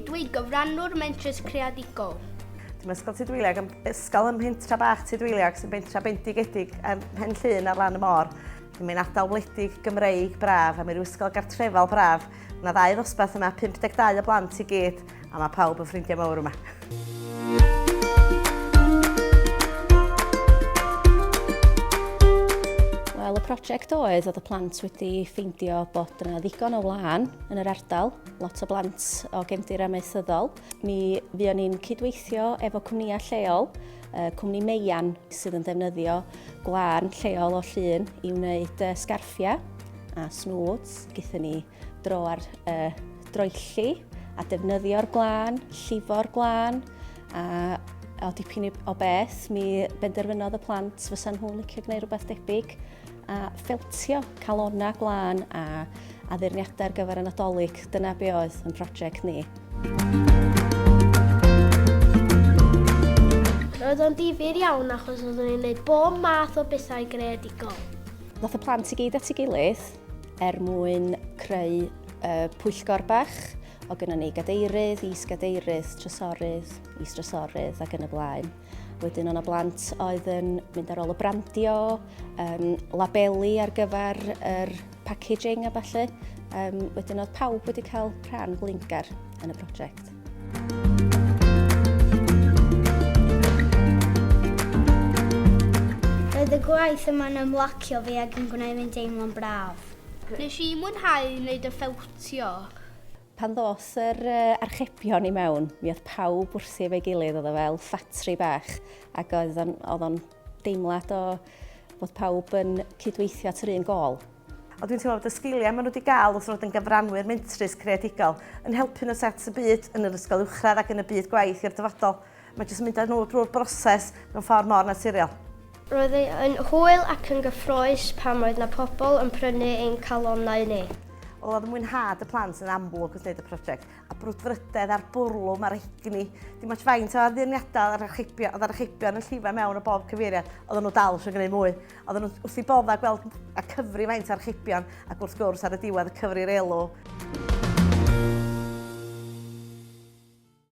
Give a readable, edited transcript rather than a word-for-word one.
Dwi'n gyfrannwr mentrus creadigol. Dwi'n ysgol Tudweliog, ysgol ym Mhentra Bach Tudweliog sy'n bentra bendigedig ym Mhenllyn ar lan y môr. Dwi'n ardal wledig Gymreig braf a mae'r ysgol gartrefol braf. Mae 2 ddosbarth yma, 52 o blant i gyd, a mae pawb yn ffrindiau mawr yma. Wel, y prosiect oedd y plant wedi ffeindio bod yna ddigon o wlân yn yr ardal, lot o blant o gefndir amaethyddol. Mi fuon ni'n cydweithio efo cwmnïau lleol, cwmni Meian sydd yn defnyddio gwlân lleol o Llŷn i wneud sgarffiau a snwds. Gaethon ni dro ar droelli a defnyddio'r gwlân, llifo'r gwlán a o dipyn o beth mi benderfynodd y plant fysa'n nhw'n licio gwneud rhywbeth debyg a ffiltio calona gwlân a addurniadau ar gyfer y Nadolig. Dyna be oedd yn prosiect ni. Roedd o'n difyr iawn achos oeddwn ni'n gwneud bob math o bethau greadigol. Ddoth y plant i gyd at ei gilydd mwyn creu pwyllgor bach. O gynno ni gadeirydd, is-gadeirydd, trysorydd, is-trysorydd ac yn y blaen. Wedyn o'n y blant oedd yn mynd ar ôl y brandio, labeli ar gyfer yr packaging a falle. Wedyn oedd pawb wedi cael rhan glingar yn y prosiect. Roedd y gwaith yma'n ymlacio fi ac yn gwneud fi'n deimlo'n braf. Nes i mwynhau wneud y ffiltio. Pan ddos yr archebion i mewn, mi oedd pawb wrthi efo'i gilydd, oedd o fel ffatri bach, ac oedd o'n deimlad o bod pawb yn cydweithio at yr un gol. O dwi'n teimlo bod y sgiliau maen nhw wedi gael wrth fod yn gyfrannwyr mentrus creadigol yn helpu nhw set y byd yn yr ysgol uwchradd ac yn y byd gwaith i'r dyfodol. Mae jyst yn mynd â nhw drwy'r broses mewn ffordd mor naturiol. Roedd yn hwyl ac yn gyffrous pan roedd yna pobl yn prynu ein calonnau ni. Oedd y mwynhad y plant yn amlwg wrth wneud y prosiect, a brwdfrydedd a'r bwrlwm a'r egni. Dim ots faint o addurniadau oedd yr archebion yn llifo mewn o bob cyfeiriad, oedden nhw dal eisiau gwneud mwy. Oedden nhw wrth i bodda gweld a cyfri faint o archebion ac wrth gwrs ar y diwedd y cyfri'r elw.